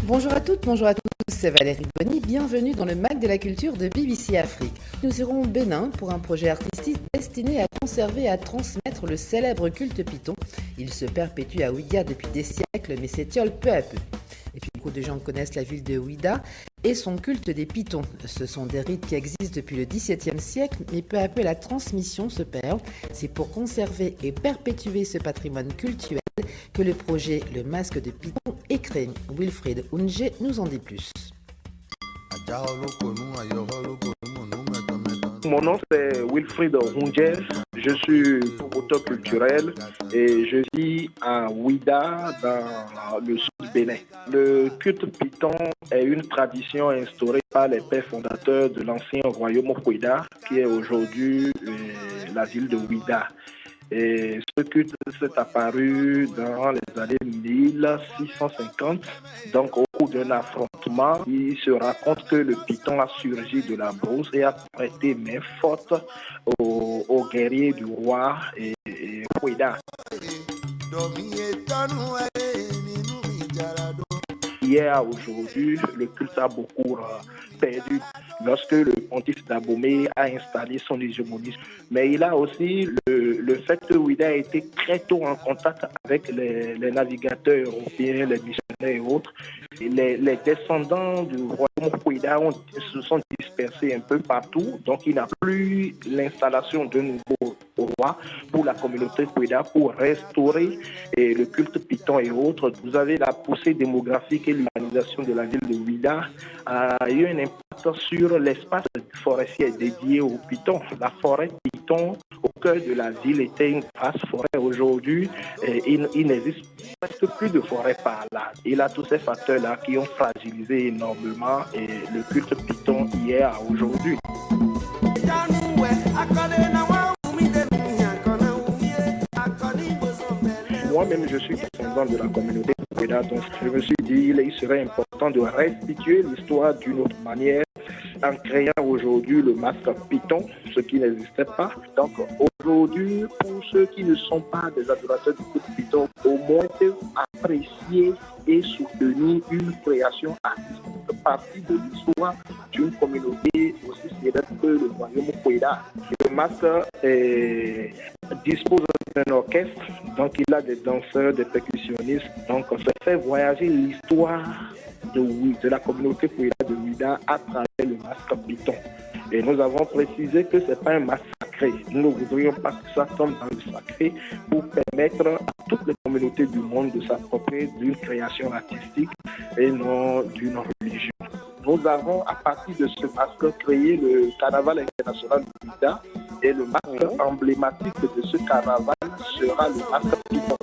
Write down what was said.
Bonjour à toutes, bonjour à tous, c'est Valérie Bonny, bienvenue dans le MAC de la culture de BBC Afrique. Nous irons au Bénin pour un projet artistique destiné à conserver et à transmettre le célèbre culte python. Il se perpétue à Ouiga depuis des siècles, mais s'étiole peu à peu. Et puis beaucoup de gens connaissent la ville de Ouidah et son culte des pythons. Ce sont des rites qui existent depuis le XVIIe siècle, mais peu à peu la transmission se perd. C'est pour conserver et perpétuer ce patrimoine cultuel que le projet Le Masque de Python est créé. Wilfried Unge nous en dit plus. Mon nom c'est Wilfried Unge, je suis promoteur culturel et je vis à Ouidah dans le sud du Bénin. Le culte python est une tradition instaurée par les pères fondateurs de l'ancien royaume Ouidah qui est aujourd'hui la ville de Ouidah. Et ce culte s'est apparu dans les années 1650. Donc, au cours d'un affrontement, il se raconte que le python a surgi de la brousse et a prêté main forte aux guerriers du roi et Ouidah. Hier à aujourd'hui, le culte a beaucoup perdu lorsque le pontife d'Abomey a installé son hégémonie. Mais il a aussi le fait que Ouidah a été très tôt en contact avec les navigateurs européens, les missionnaires et autres. Et les descendants du royaume Ouidah se sont dispersés un peu partout. Donc il n'y a plus l'installation de nouveaux roi pour la communauté Ouidah pour restaurer le culte python et autres. Vous avez la poussée démographique et l'urbanisation de la ville de Ouidah a eu un impact sur l'espace forestier dédié au python. La forêt python au cœur de la ville était une vaste forêt. Aujourd'hui, il n'existe presque plus de forêt par là. Il y a tous ces facteurs-là qui ont fragilisé énormément le culte python hier à aujourd'hui. Moi-même, je suis descendant de la communauté Ouidah, donc je me suis dit qu'il serait important de restituer l'histoire d'une autre manière en créant aujourd'hui le masque python, ce qui n'existait pas. Donc aujourd'hui, pour ceux qui ne sont pas des adorateurs du culte python, au moins peuvent apprécier et soutenir une création artistique partie de l'histoire d'une communauté aussi célèbre que le royaume Ouidah. Le masque dispose d'un orchestre, donc il a des danseurs, des percussionnistes, donc ça fait voyager l'histoire de la communauté de Ouidah à travers le masque python. Et nous avons précisé que ce n'est pas un masque sacré. Nous ne voudrions pas que ça tombe dans le sacré pour permettre à toutes les communautés du monde de s'approprier d'une création artistique et non d'une religion. Nous avons, à partir de ce masque, créé le carnaval international de Ouidah et le masque emblématique de ce carnaval sera le masque python.